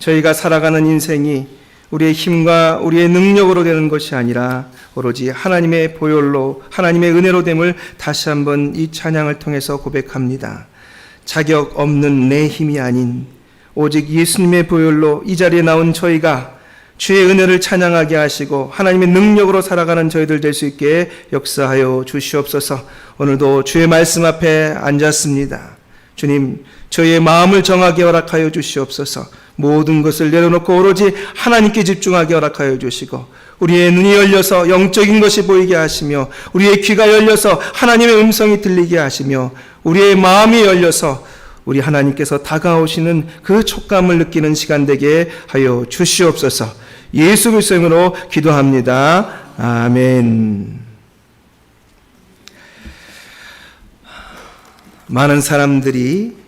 저희가 살아가는 인생이 우리의 힘과 우리의 능력으로 되는 것이 아니라 오로지 하나님의 보혈로, 하나님의 은혜로 됨을 다시 한번 이 찬양을 통해서 고백합니다. 자격 없는 내 힘이 아닌 오직 예수님의 보혈로 이 자리에 나온 저희가 주의 은혜를 찬양하게 하시고 하나님의 능력으로 살아가는 저희들 될 수 있게 역사하여 주시옵소서. 오늘도 주의 말씀 앞에 앉았습니다. 주님, 저희의 마음을 정하게 허락하여 주시옵소서. 모든 것을 내려놓고 오로지 하나님께 집중하게 허락하여 주시고 우리의 눈이 열려서 영적인 것이 보이게 하시며 우리의 귀가 열려서 하나님의 음성이 들리게 하시며 우리의 마음이 열려서 우리 하나님께서 다가오시는 그 촉감을 느끼는 시간 되게 하여 주시옵소서. 예수 그리스도의 이름으로 기도합니다. 아멘. 많은 사람들이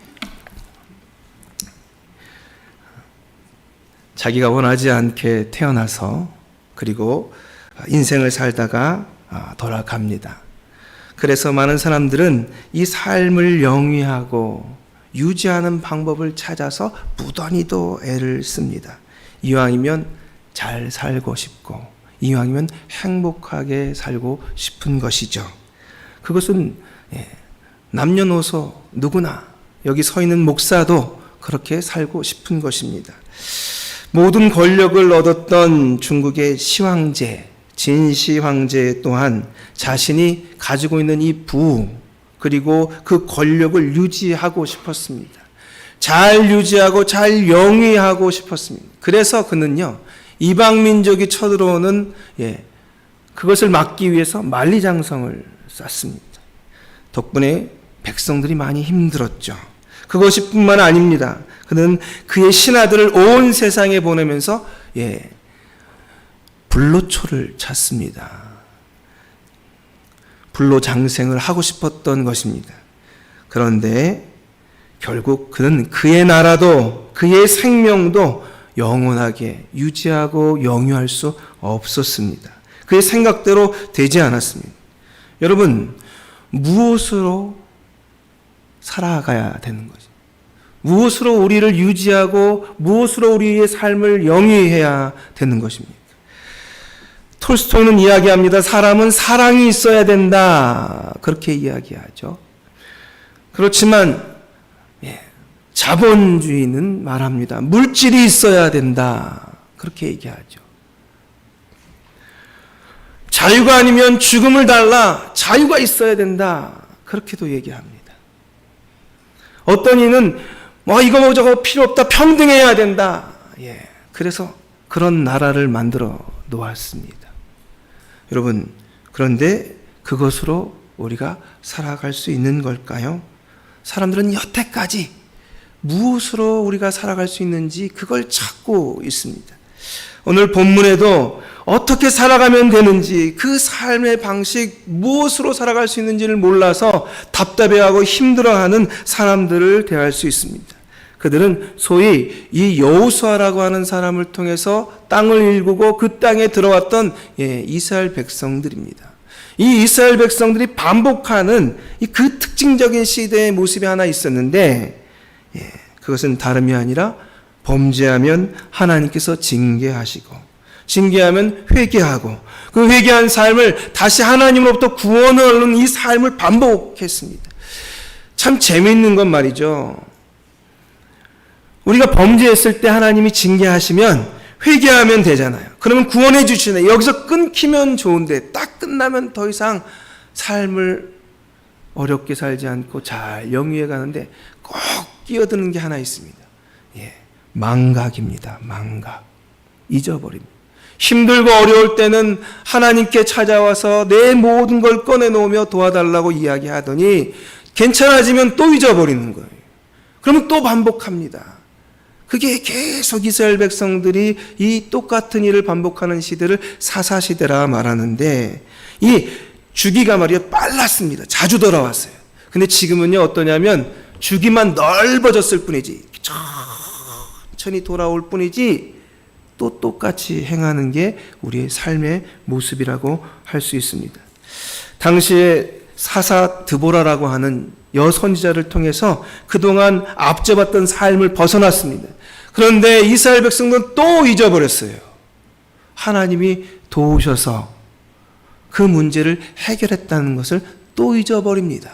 자기가 원하지 않게 태어나서 그리고 인생을 살다가 돌아갑니다. 그래서 많은 사람들은 이 삶을 영위하고 유지하는 방법을 찾아서 무던히도 애를 씁니다. 이왕이면 잘 살고 싶고 이왕이면 행복하게 살고 싶은 것이죠. 그것은 남녀노소 누구나 여기 서 있는 목사도 그렇게 살고 싶은 것입니다. 모든 권력을 얻었던 중국의 시황제, 진시 황제 또한 자신이 가지고 있는 이 부 그리고 그 권력을 유지하고 싶었습니다. 잘 유지하고 잘 영위하고 싶었습니다. 그래서 그는요, 이방 민족이 쳐들어오는 그것을 막기 위해서 만리장성을 쌓습니다. 덕분에 백성들이 많이 힘들었죠. 그것이 뿐만 아닙니다. 그는 그의 신하들을 온 세상에 보내면서 불로초를 찾습니다. 불로장생을 하고 싶었던 것입니다. 그런데 결국 그는 그의 나라도 그의 생명도 영원하게 유지하고 영유할 수 없었습니다. 그의 생각대로 되지 않았습니다. 여러분, 무엇으로 살아가야 되는 거죠? 무엇으로 우리를 유지하고 무엇으로 우리의 삶을 영위해야 되는 것입니까? 톨스토이는 이야기합니다. 사람은 사랑이 있어야 된다. 그렇게 이야기하죠. 그렇지만 자본주의는 말합니다. 물질이 있어야 된다. 그렇게 얘기하죠. 자유가 아니면 죽음을 달라. 자유가 있어야 된다. 그렇게도 얘기합니다. 어떤 이는 이거 저거 필요 없다. 평등해야 된다. 그래서 그런 나라를 만들어 놓았습니다. 여러분, 그런데 그것으로 우리가 살아갈 수 있는 걸까요? 사람들은 여태까지 무엇으로 우리가 살아갈 수 있는지 그걸 찾고 있습니다. 오늘 본문에도 어떻게 살아가면 되는지 그 삶의 방식 무엇으로 살아갈 수 있는지를 몰라서 답답해하고 힘들어하는 사람들을 대할 수 있습니다. 그들은 소위 이 여호수아라고 하는 사람을 통해서 땅을 일구고 그 땅에 들어왔던 이스라엘 백성들입니다. 이 이스라엘 백성들이 반복하는 그 특징적인 시대의 모습이 하나 있었는데 그것은 다름이 아니라 범죄하면 하나님께서 징계하시고 징계하면 회개하고 그 회개한 삶을 다시 하나님으로부터 구원을 얻는 이 삶을 반복했습니다. 참 재미있는 건 말이죠. 우리가 범죄했을 때 하나님이 징계하시면 회개하면 되잖아요. 그러면 구원해 주시네. 여기서 끊기면 좋은데 딱 끝나면 더 이상 삶을 어렵게 살지 않고 잘 영위해 가는데 꼭 끼어드는 게 하나 있습니다. 망각입니다. 망각. 잊어버립니다. 힘들고 어려울 때는 하나님께 찾아와서 내 모든 걸 꺼내놓으며 도와달라고 이야기하더니 괜찮아지면 또 잊어버리는 거예요. 그러면 또 반복합니다. 그게 계속 이스라엘 백성들이 이 똑같은 일을 반복하는 시대를 사사시대라 말하는데 이 주기가 말이야 빨랐습니다. 자주 돌아왔어요. 근데 지금은요 어떠냐면 주기만 넓어졌을 뿐이지 천천히 돌아올 뿐이지 또 똑같이 행하는 게 우리의 삶의 모습이라고 할 수 있습니다. 당시에 사사 드보라라고 하는 여선지자를 통해서 그동안 앞져봤던 삶을 벗어났습니다. 그런데 이스라엘 백성들은 또 잊어버렸어요. 하나님이 도우셔서 그 문제를 해결했다는 것을 또 잊어버립니다.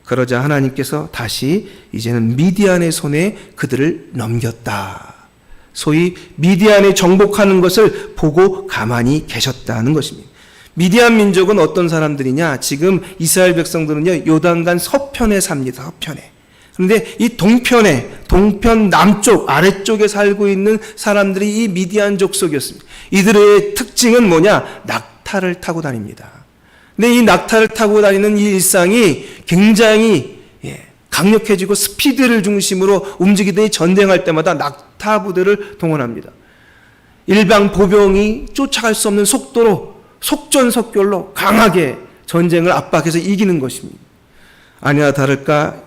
그러자 하나님께서 다시 이제는 미디안의 손에 그들을 넘겼다. 소위 미디안에 정복하는 것을 보고 가만히 계셨다는 것입니다. 미디안 민족은 어떤 사람들이냐? 지금 이스라엘 백성들은요, 요단강 서편에 삽니다. 서편에. 그런데 이 동편 남쪽 아래쪽에 살고 있는 사람들이 이 미디안 족속이었습니다. 이들의 특징은 뭐냐? 낙타를 타고 다닙니다. 근데 이 낙타를 타고 다니는 이 일상이 굉장히 강력해지고 스피드를 중심으로 움직이더니 전쟁할 때마다 낙타 부대를 동원합니다. 일방 보병이 쫓아갈 수 없는 속도로 속전속결로 강하게 전쟁을 압박해서 이기는 것입니다. 아니나 다를까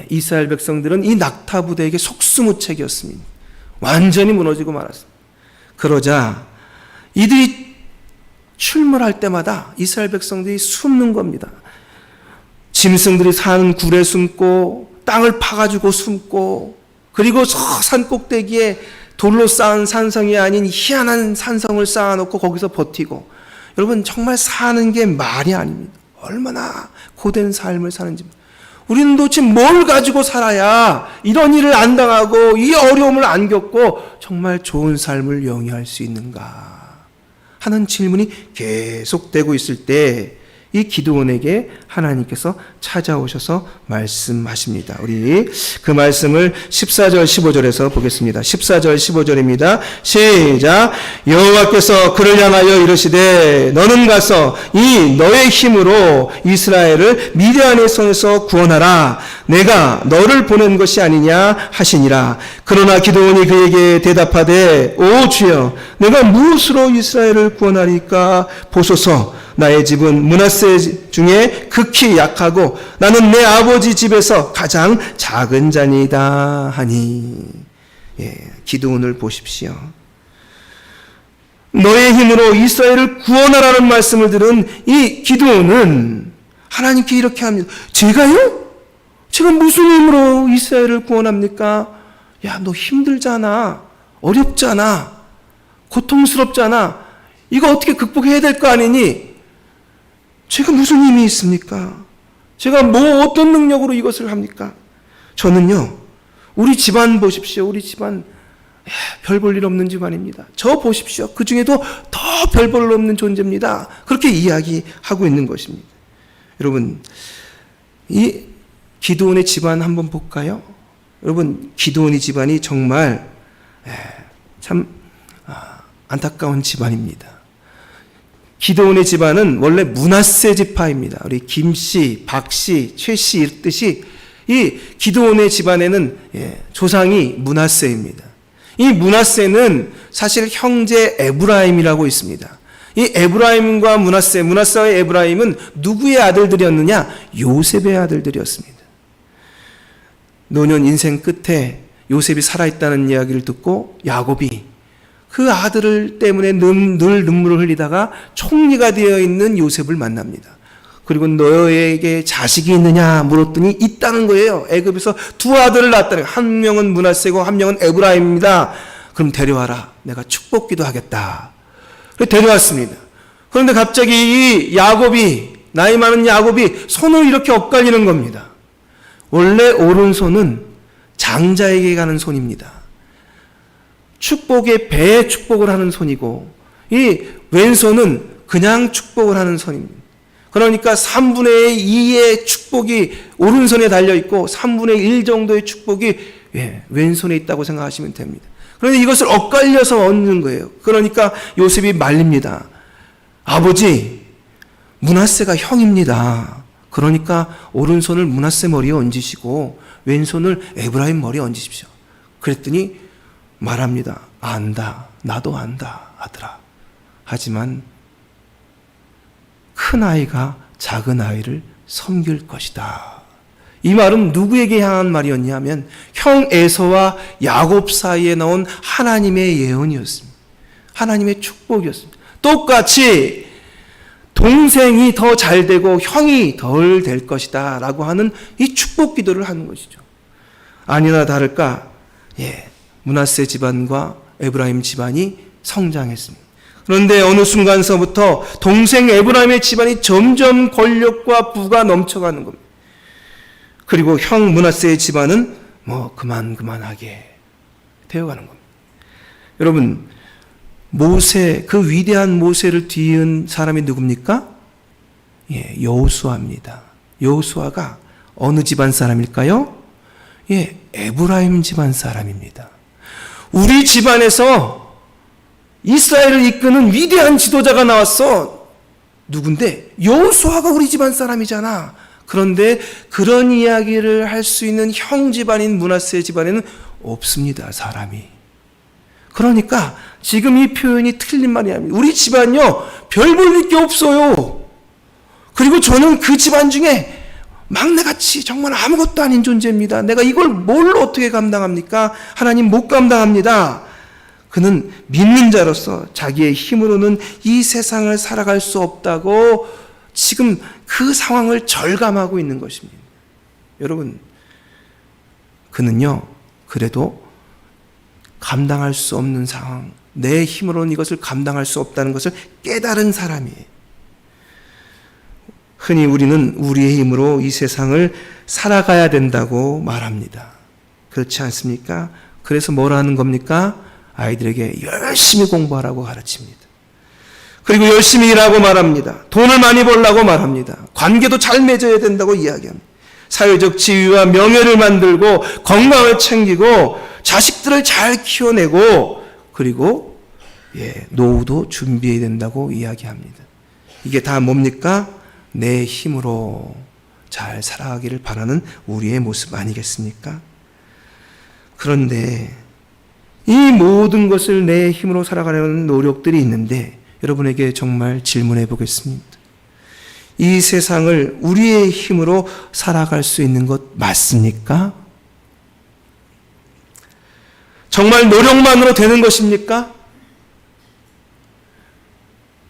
이스라엘 백성들은 이 낙타 부대에게 속수무책이었습니다. 완전히 무너지고 말았습니다. 그러자 이들이 출몰할 때마다 이스라엘 백성들이 숨는 겁니다. 짐승들이 사는 굴에 숨고 땅을 파가지고 숨고, 그리고 산 꼭대기에 돌로 쌓은 산성이 아닌 희한한 산성을 쌓아놓고 거기서 버티고, 여러분 정말 사는 게 말이 아닙니다. 얼마나 고된 삶을 사는지. 우리는 도대체 뭘 가지고 살아야 이런 일을 안 당하고 이 어려움을 안 겪고 정말 좋은 삶을 영위할 수 있는가 하는 질문이 계속되고 있을 때 이 기드온에게 하나님께서 찾아오셔서 말씀하십니다. 우리 그 말씀을 14절 15절에서 보겠습니다. 14절 15절입니다. 시작. 여호와께서 그를 향하여 이르시되 너는 가서 이 너의 힘으로 이스라엘을 미디안의 손에서 구원하라. 내가 너를 보낸 것이 아니냐 하시니라. 그러나 기드온이 그에게 대답하되 오 주여, 내가 무엇으로 이스라엘을 구원하리까? 보소서, 나의 집은 므낫세 중에 극히 약하고 나는 내 아버지 집에서 가장 작은 자니이다 하니. 기드온을 보십시오. 너의 힘으로 이스라엘을 구원하라는 말씀을 들은 이 기드온은 하나님께 이렇게 합니다. 제가요? 제가 무슨 힘으로 이스라엘을 구원합니까? 야, 너 힘들잖아. 어렵잖아. 고통스럽잖아. 이거 어떻게 극복해야 될 거 아니니? 제가 무슨 힘이 있습니까? 제가 어떤 능력으로 이것을 합니까? 저는요, 우리 집안 보십시오. 우리 집안 별 볼 일 없는 집안입니다. 저 보십시오. 그 중에도 더 별 볼 일 없는 존재입니다. 그렇게 이야기하고 있는 것입니다. 여러분, 이 기드온의 집안 한번 볼까요? 여러분, 기드온의 집안이 정말 참 안타까운 집안입니다. 기드온의 집안은 원래 므낫세 지파입니다. 우리 김씨, 박씨, 최씨 이렇듯이 이 기드온의 집안에는 조상이 므낫세입니다. 이 므낫세는 사실 형제 에브라임이라고 있습니다. 이 에브라임과 므낫세와 에브라임은 누구의 아들들이었느냐? 요셉의 아들들이었습니다. 노년 인생 끝에 요셉이 살아있다는 이야기를 듣고 야곱이 그 아들을 때문에 늘 눈물을 흘리다가 총리가 되어 있는 요셉을 만납니다. 그리고 너에게 자식이 있느냐 물었더니 있다는 거예요. 애굽에서 두 아들을 낳았다는 거예요. 한 명은 므낫세고 한 명은 에브라임입니다. 그럼 데려와라. 내가 축복기도 하겠다. 그래서 데려왔습니다. 그런데 갑자기 이 야곱이, 나이 많은 야곱이 손을 이렇게 엇갈리는 겁니다. 원래 오른손은 장자에게 가는 손입니다. 축복의 배의 축복을 하는 손이고, 이 왼손은 그냥 축복을 하는 손입니다. 그러니까 3분의 2의 축복이 오른손에 달려있고 3분의 1 정도의 축복이 왼손에 있다고 생각하시면 됩니다. 그런데 이것을 엇갈려서 얻는 거예요. 그러니까 요셉이 말립니다. 아버지, 므낫세가 형입니다. 그러니까 오른손을 므낫세 머리에 얹으시고 왼손을 에브라임 머리에 얹으십시오. 그랬더니 말합니다. 안다. 나도 안다. 아들아. 하지만 큰 아이가 작은 아이를 섬길 것이다. 이 말은 누구에게 향한 말이었냐면 형 에서와 야곱 사이에 나온 하나님의 예언이었습니다. 하나님의 축복이었습니다. 똑같이 동생이 더 잘 되고 형이 덜 될 것이다 라고 하는 이 축복 기도를 하는 것이죠. 아니나 다를까 므낫세 집안과 에브라임 집안이 성장했습니다. 그런데 어느 순간서부터 동생 에브라임의 집안이 점점 권력과 부가 넘쳐가는 겁니다. 그리고 형 므낫세의 집안은 그만하게 되어가는 겁니다. 여러분, 모세, 그 위대한 모세를 뒤이은 사람이 누굽니까? 여호수아입니다. 여호수아가 어느 집안 사람일까요? 에브라임 집안 사람입니다. 우리 집안에서 이스라엘을 이끄는 위대한 지도자가 나왔어. 누군데? 여호수아가 우리 집안 사람이잖아. 그런데 그런 이야기를 할 수 있는 형 집안인 므낫세 집안에는 없습니다, 사람이. 그러니까 지금 이 표현이 틀린 말이 아닙니다. 우리 집안요, 별 볼 게 없어요. 그리고 저는 그 집안 중에 막내같이 정말 아무것도 아닌 존재입니다. 내가 이걸 뭘로 어떻게 감당합니까? 하나님 못 감당합니다. 그는 믿는 자로서 자기의 힘으로는 이 세상을 살아갈 수 없다고 지금 그 상황을 절감하고 있는 것입니다. 여러분, 그는요, 그래도 감당할 수 없는 상황, 내 힘으로는 이것을 감당할 수 없다는 것을 깨달은 사람이에요. 흔히 우리는 우리의 힘으로 이 세상을 살아가야 된다고 말합니다. 그렇지 않습니까? 그래서 뭐라 하는 겁니까? 아이들에게 열심히 공부하라고 가르칩니다. 그리고 열심히 일하고 말합니다. 돈을 많이 벌라고 말합니다. 관계도 잘 맺어야 된다고 이야기합니다. 사회적 지위와 명예를 만들고 건강을 챙기고 자식들을 잘 키워내고 그리고 노후도 준비해야 된다고 이야기합니다. 이게 다 뭡니까? 내 힘으로 잘 살아가기를 바라는 우리의 모습 아니겠습니까? 그런데 이 모든 것을 내 힘으로 살아가려는 노력들이 있는데 여러분에게 정말 질문해 보겠습니다. 이 세상을 우리의 힘으로 살아갈 수 있는 것 맞습니까? 정말 노력만으로 되는 것입니까?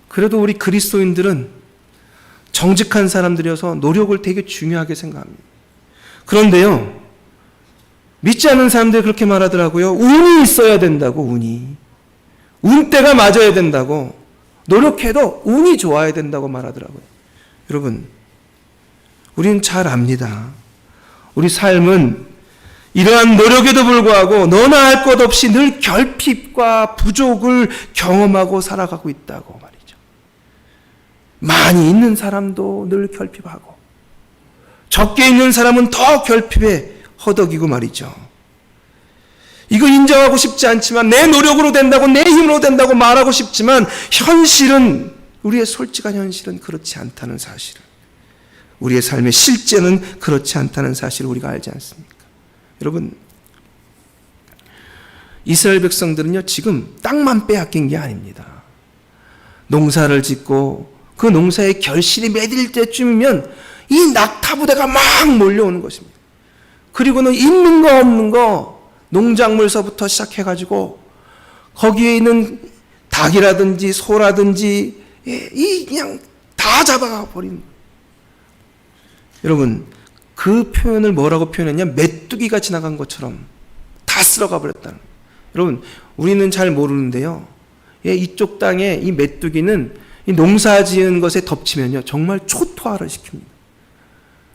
그래도 우리 그리스도인들은 정직한 사람들이어서 노력을 되게 중요하게 생각합니다. 그런데요, 믿지 않는 사람들이 그렇게 말하더라고요. 운이 있어야 된다고, 운이. 운때가 맞아야 된다고. 노력해도 운이 좋아야 된다고 말하더라고요. 여러분, 우리는 잘 압니다. 우리 삶은 이러한 노력에도 불구하고 너나 할 것 없이 늘 결핍과 부족을 경험하고 살아가고 있다고 말이죠. 많이 있는 사람도 늘 결핍하고 적게 있는 사람은 더 결핍에 허덕이고 말이죠. 이거 인정하고 싶지 않지만 내 노력으로 된다고 내 힘으로 된다고 말하고 싶지만 현실은 우리의 솔직한 현실은 그렇지 않다는 사실을 우리의 삶의 실제는 그렇지 않다는 사실을 우리가 알지 않습니까? 여러분, 이스라엘 백성들은요 지금 땅만 빼앗긴 게 아닙니다. 농사를 짓고 그 농사의 결실이 맺을 때쯤이면 이 낙타부대가 막 몰려오는 것입니다. 그리고는 있는 거 없는 거 농작물서부터 시작해가지고 거기에 있는 닭이라든지 소라든지 이 그냥 다 잡아가 버리는 거예요. 여러분, 그 표현을 뭐라고 표현했냐? 메뚜기가 지나간 것처럼 다 쓸어가 버렸다는 거예요. 여러분, 우리는 잘 모르는데요. 이쪽 땅에 이 메뚜기는 이 농사 지은 것에 덮치면요 정말 초토화를 시킵니다.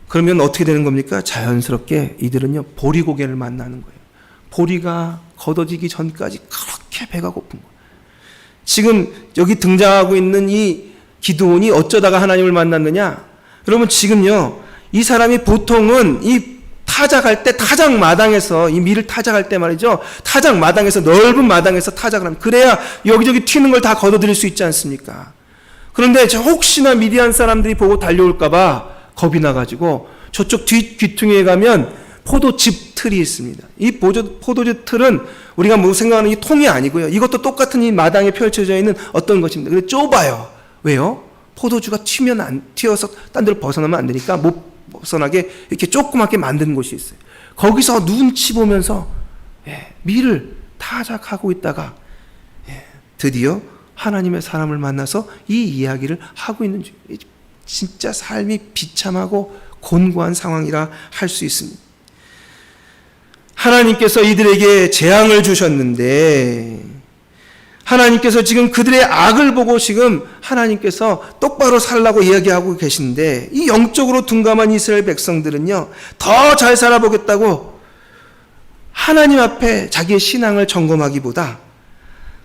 그러면 어떻게 되는 겁니까? 자연스럽게 이들은요 보리고개를 만나는 거예요. 보리가 걷어지기 전까지 그렇게 배가 고픈 거예요. 지금 여기 등장하고 있는 이 기드온이 어쩌다가 하나님을 만났느냐? 여러분, 지금요 이 사람이 보통은 이 타작할 때 타작 마당에서 이 밀을 타작할 때 말이죠. 타작 마당에서 넓은 마당에서 타작을 하면 그래야 여기저기 튀는 걸 다 걷어들일 수 있지 않습니까? 그런데 혹시나 미디안 사람들이 보고 달려올까 봐 겁이 나가지고 저쪽 귀퉁이에 가면 포도즙 틀이 있습니다. 이 포도즙 틀은 우리가 뭐 생각하는 이 통이 아니고요. 이것도 똑같은 이 마당에 펼쳐져 있는 어떤 것입니다. 근데 좁아요. 왜요? 포도주가 튀어서 딴 데로 벗어나면 안 되니까 못 벗어나게 이렇게 조그맣게 만든 곳이 있어요. 거기서 눈치 보면서 밀을 타작하고 있다가 드디어 하나님의 사람을 만나서 이 이야기를 하고 있는 중. 진짜 삶이 비참하고 곤고한 상황이라 할 수 있습니다. 하나님께서 이들에게 재앙을 주셨는데 하나님께서 지금 그들의 악을 보고 지금 하나님께서 똑바로 살라고 이야기하고 계신데 이 영적으로 둔감한 이스라엘 백성들은요, 더 잘 살아보겠다고 하나님 앞에 자기의 신앙을 점검하기보다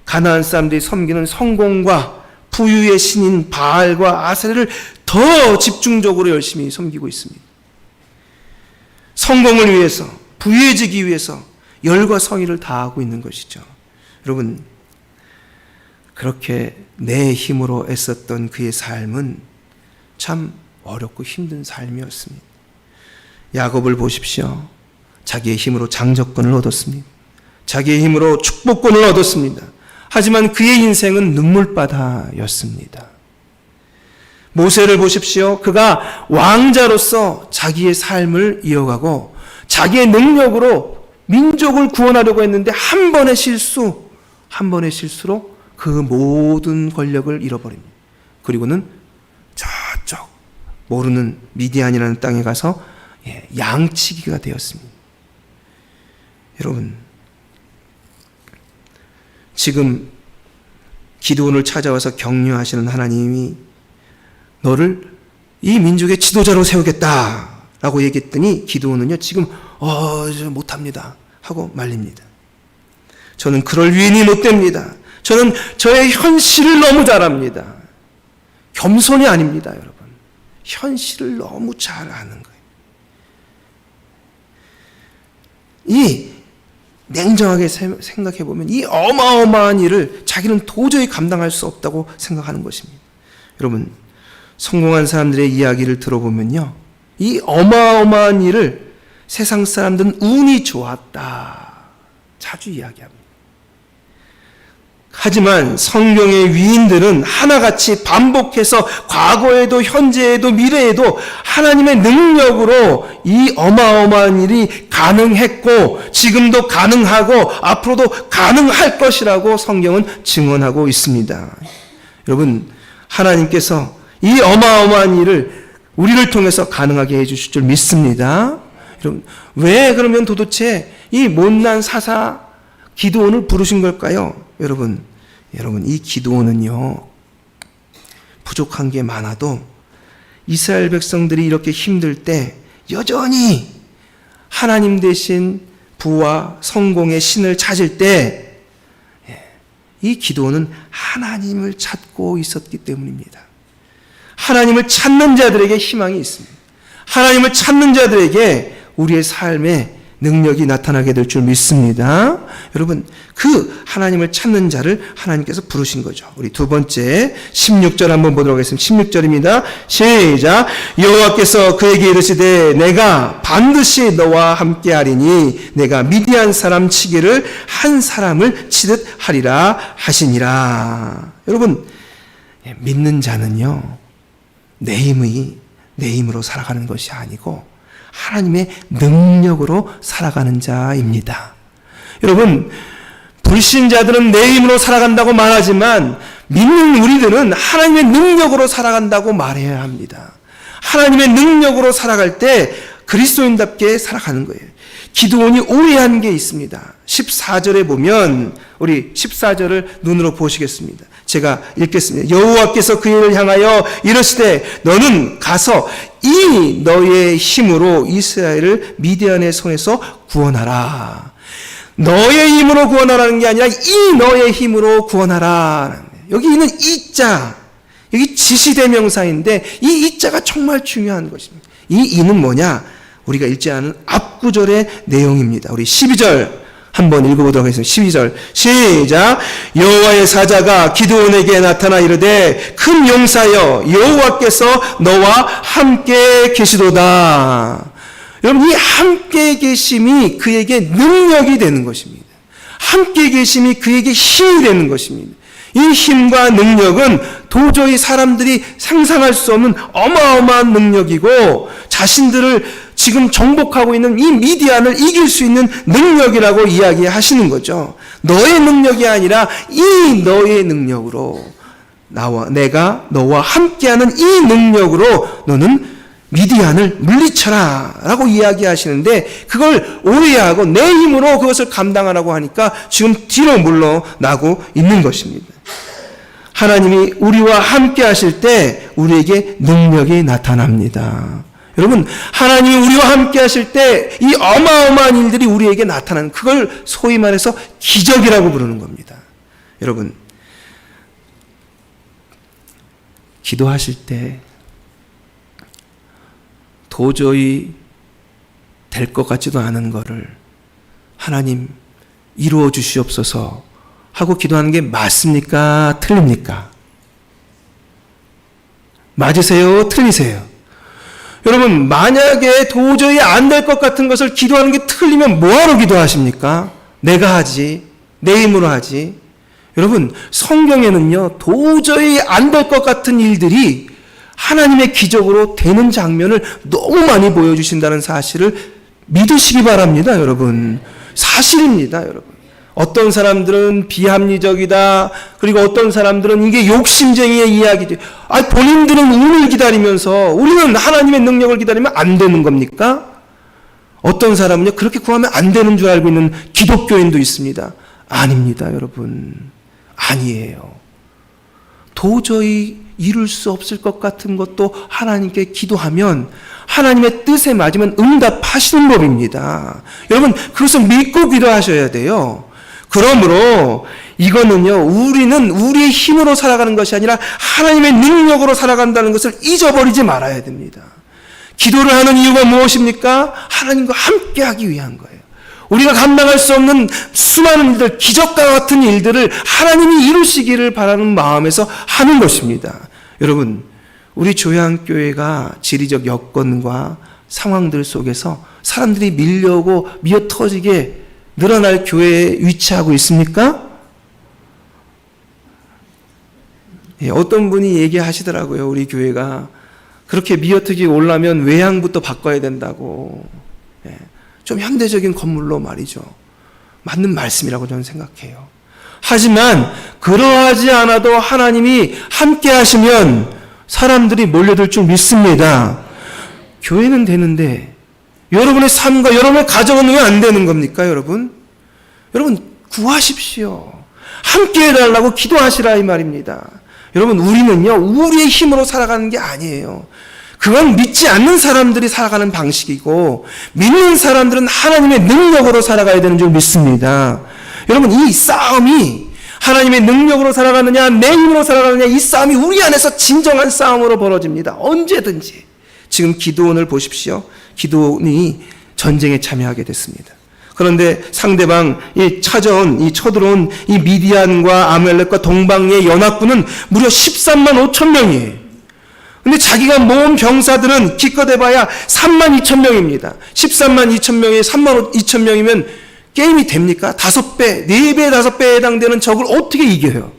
가나안 사람들이 섬기는 성공과 부유의 신인 바알과 아세라를 더 집중적으로 열심히 섬기고 있습니다. 성공을 위해서, 부유해지기 위해서 열과 성의를 다하고 있는 것이죠. 여러분, 그렇게 내 힘으로 애썼던 그의 삶은 참 어렵고 힘든 삶이었습니다. 야곱을 보십시오. 자기의 힘으로 장정권을 얻었습니다. 자기의 힘으로 축복권을 얻었습니다. 하지만 그의 인생은 눈물바다였습니다. 모세를 보십시오. 그가 왕자로서 자기의 삶을 이어가고 자기의 능력으로 민족을 구원하려고 했는데 한 번의 실수로 그 모든 권력을 잃어버립니다. 그리고는 저쪽 모르는 미디안이라는 땅에 가서 양치기가 되었습니다. 여러분, 지금 기드온을 찾아와서 격려하시는 하나님이 너를 이 민족의 지도자로 세우겠다라고 얘기했더니 기드온은요, 지금 못합니다 하고 말립니다. 저는 그럴 위인이 못 됩니다. 저는 저의 현실을 너무 잘합니다. 겸손이 아닙니다, 여러분. 현실을 너무 잘 아는 거예요. 이 냉정하게 생각해보면 이 어마어마한 일을 자기는 도저히 감당할 수 없다고 생각하는 것입니다. 여러분, 성공한 사람들의 이야기를 들어보면요, 이 어마어마한 일을 세상 사람들은 운이 좋았다 자주 이야기합니다. 하지만 성경의 위인들은 하나같이 반복해서 과거에도 현재에도 미래에도 하나님의 능력으로 이 어마어마한 일이 가능했고 지금도 가능하고 앞으로도 가능할 것이라고 성경은 증언하고 있습니다. 여러분, 하나님께서 이 어마어마한 일을 우리를 통해서 가능하게 해주실 줄 믿습니다. 여러분, 왜 그러면 도대체 이 못난 사사 기드온을 부르신 걸까요? 여러분, 이 기드온은요, 부족한 게 많아도 이스라엘 백성들이 이렇게 힘들 때 여전히 하나님 대신 부와 성공의 신을 찾을 때 이 기드온은 하나님을 찾고 있었기 때문입니다. 하나님을 찾는 자들에게 희망이 있습니다. 하나님을 찾는 자들에게 우리의 삶에 능력이 나타나게 될 줄 믿습니다. 여러분, 그 하나님을 찾는 자를 하나님께서 부르신 거죠. 우리 두 번째 16절 한번 보도록 하겠습니다. 16절입니다. 시작. 여호와께서 그에게 이르시되 내가 반드시 너와 함께하리니 내가 미디안 사람 치기를 한 사람을 치듯 하리라 하시니라. 여러분, 믿는 자는요, 내 힘으로 살아가는 것이 아니고 하나님의 능력으로 살아가는 자입니다. 여러분, 불신자들은 내 힘으로 살아간다고 말하지만 믿는 우리들은 하나님의 능력으로 살아간다고 말해야 합니다. 하나님의 능력으로 살아갈 때 그리스도인답게 살아가는 거예요. 기드온이 오해한 게 있습니다. 14절에 보면 우리 14절을 눈으로 보시겠습니다. 제가 읽겠습니다. 여호와께서 그를 향하여 이르시되 너는 가서 이 너의 힘으로 이스라엘을 미디안의 손에서 구원하라. 너의 힘으로 구원하라는 게 아니라 이 너의 힘으로 구원하라. 여기 있는 이자, 여기 지시대명사인데 이 이자가 정말 중요한 것입니다. 이 이는 뭐냐? 우리가 읽지 않은 앞구절의 내용입니다. 우리 12절 한번 읽어보도록 하겠습니다. 12절 시작. 여호와의 사자가 기드온에게 나타나 이르되 큰 용사여 여호와께서 너와 함께 계시도다. 여러분, 이 함께 계심이 그에게 능력이 되는 것입니다. 함께 계심이 그에게 힘이 되는 것입니다. 이 힘과 능력은 도저히 사람들이 상상할 수 없는 어마어마한 능력이고 자신들을 지금 정복하고 있는 이 미디안을 이길 수 있는 능력이라고 이야기하시는 거죠. 너의 능력이 아니라 이 너의 능력으로 내가 너와 함께하는 이 능력으로 너는 미디안을 물리쳐라 라고 이야기하시는데 그걸 오해하고 내 힘으로 그것을 감당하라고 하니까 지금 뒤로 물러나고 있는 것입니다. 하나님이 우리와 함께 하실 때 우리에게 능력이 나타납니다. 여러분, 하나님이 우리와 함께 하실 때 이 어마어마한 일들이 우리에게 나타나는, 그걸 소위 말해서 기적이라고 부르는 겁니다. 여러분, 기도하실 때 도저히 될 것 같지도 않은 거를 하나님 이루어 주시옵소서 하고 기도하는 게 맞습니까? 틀립니까? 맞으세요? 틀리세요? 여러분, 만약에 도저히 안 될 것 같은 것을 기도하는 게 틀리면 뭐하러 기도하십니까? 내가 하지, 내 힘으로 하지. 여러분, 성경에는요, 도저히 안 될 것 같은 일들이 하나님의 기적으로 되는 장면을 너무 많이 보여주신다는 사실을 믿으시기 바랍니다, 여러분. 사실입니다, 여러분. 어떤 사람들은 비합리적이다. 그리고 어떤 사람들은 이게 욕심쟁이의 이야기지. 본인들은 운을 기다리면서 우리는 하나님의 능력을 기다리면 안 되는 겁니까? 어떤 사람은요, 그렇게 구하면 안 되는 줄 알고 있는 기독교인도 있습니다. 아닙니다, 여러분. 아니에요. 도저히 이룰 수 없을 것 같은 것도 하나님께 기도하면 하나님의 뜻에 맞으면 응답하시는 법입니다. 여러분, 그것을 믿고 기도하셔야 돼요. 그러므로 이거는요, 우리는 우리의 힘으로 살아가는 것이 아니라 하나님의 능력으로 살아간다는 것을 잊어버리지 말아야 됩니다. 기도를 하는 이유가 무엇입니까? 하나님과 함께하기 위한 거예요. 우리가 감당할 수 없는 수많은 일들, 기적과 같은 일들을 하나님이 이루시기를 바라는 마음에서 하는 것입니다. 여러분, 우리 조양교회가 지리적 여건과 상황들 속에서 사람들이 밀려오고 미어터지게 늘어날 교회에 위치하고 있습니까? 어떤 분이 얘기하시더라고요. 우리 교회가 그렇게 미어터지게 올라면 외양부터 바꿔야 된다고. 좀 현대적인 건물로 말이죠. 맞는 말씀이라고 저는 생각해요. 하지만 그러하지 않아도 하나님이 함께 하시면 사람들이 몰려들 줄 믿습니다. 교회는 되는데 여러분의 삶과 여러분의 가정은 왜 안 되는 겁니까, 여러분? 여러분, 구하십시오. 함께 해달라고 기도하시라 이 말입니다. 여러분, 우리는요, 우리의 힘으로 살아가는 게 아니에요. 그건 믿지 않는 사람들이 살아가는 방식이고, 믿는 사람들은 하나님의 능력으로 살아가야 되는 줄 믿습니다. 여러분, 이 싸움이 하나님의 능력으로 살아가느냐, 내 힘으로 살아가느냐, 이 싸움이 우리 안에서 진정한 싸움으로 벌어집니다. 언제든지. 지금 기드온을 보십시오. 기드온이 전쟁에 참여하게 됐습니다. 그런데 상대방, 쳐들어온 이 미디안과 아멜렉과 동방의 연합군은 무려 13만 5천 명이에요. 근데 자기가 모은 병사들은 기껏 해봐야 3만 2천 명입니다. 13만 2천 명에 3만 2천 명이면 게임이 됩니까? 5배, 4배, 5배에 해당되는 적을 어떻게 이겨요?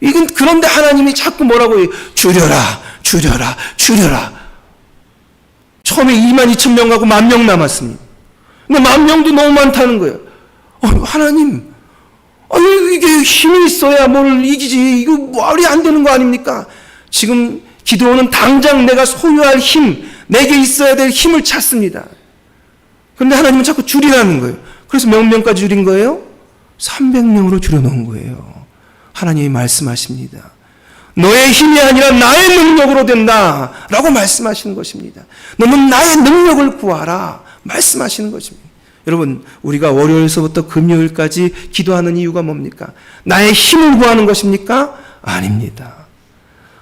이건 그런데 하나님이 자꾸 뭐라고 해요? 줄여라, 줄여라, 줄여라. 처음에 2만 2천 명 가고 1만 명 남았습니다. 근데 1만 명도 너무 많다는 거예요. 하나님, 이게 힘이 있어야 뭘 이기지. 이거 말이 안 되는 거 아닙니까? 지금 기드온은 당장 내가 소유할 힘, 내게 있어야 될 힘을 찾습니다. 그런데 하나님은 자꾸 줄이라는 거예요. 그래서 몇 명까지 줄인 거예요? 300명으로 줄여놓은 거예요. 하나님이 말씀하십니다. 너의 힘이 아니라 나의 능력으로 된다 라고 말씀하시는 것입니다. 너는 나의 능력을 구하라 말씀하시는 것입니다. 여러분, 우리가 월요일서부터 금요일까지 기도하는 이유가 뭡니까? 나의 힘을 구하는 것입니까? 아닙니다.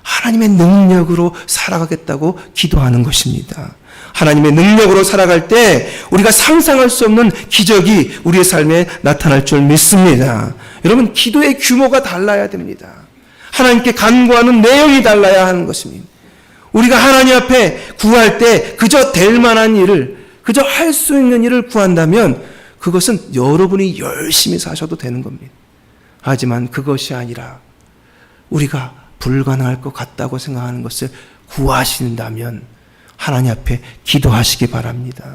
하나님의 능력으로 살아가겠다고 기도하는 것입니다. 하나님의 능력으로 살아갈 때 우리가 상상할 수 없는 기적이 우리의 삶에 나타날 줄 믿습니다. 여러분, 기도의 규모가 달라야 됩니다. 하나님께 간구하는 내용이 달라야 하는 것입니다. 우리가 하나님 앞에 구할 때 그저 될 만한 일을, 그저 할 수 있는 일을 구한다면 그것은 여러분이 열심히 사셔도 되는 겁니다. 하지만 그것이 아니라 우리가 불가능할 것 같다고 생각하는 것을 구하신다면 하나님 앞에 기도하시기 바랍니다.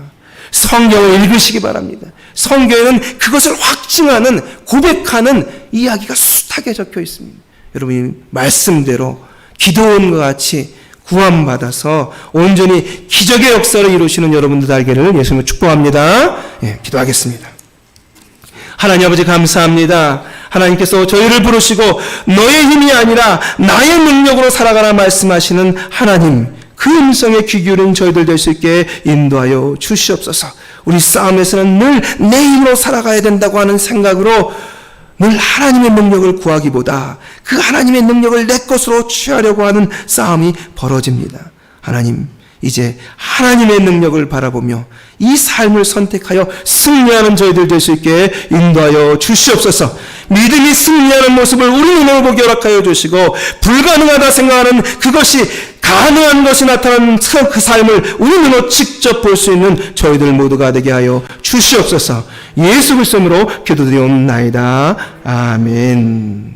성경을 읽으시기 바랍니다. 성경에는 그것을 확증하는, 고백하는 이야기가 숱하게 적혀 있습니다. 여러분이 말씀대로 기도원과 같이 구원받아서 온전히 기적의 역사를 이루시는 여러분들 알기를 예수님을 축복합니다. 기도하겠습니다. 하나님 아버지 감사합니다. 하나님께서 저희를 부르시고 너의 힘이 아니라 나의 능력으로 살아가라 말씀하시는 하나님, 그 음성에 귀 기울인 저희들 될 수 있게 인도하여 주시옵소서. 우리 싸움에서는 늘 내 힘으로 살아가야 된다고 하는 생각으로 늘 하나님의 능력을 구하기보다 그 하나님의 능력을 내 것으로 취하려고 하는 싸움이 벌어집니다. 하나님, 이제 하나님의 능력을 바라보며 이 삶을 선택하여 승리하는 저희들 될 수 있게 인도하여 주시옵소서. 믿음이 승리하는 모습을 우리 눈으로 보게 허락하여 주시고, 불가능하다 생각하는 그것이 가능한 것이 나타나는 그 삶을 우리 눈으로 직접 볼 수 있는 저희들 모두가 되게 하여 주시옵소서. 예수 그리스도로 기도드리옵나이다. 아멘.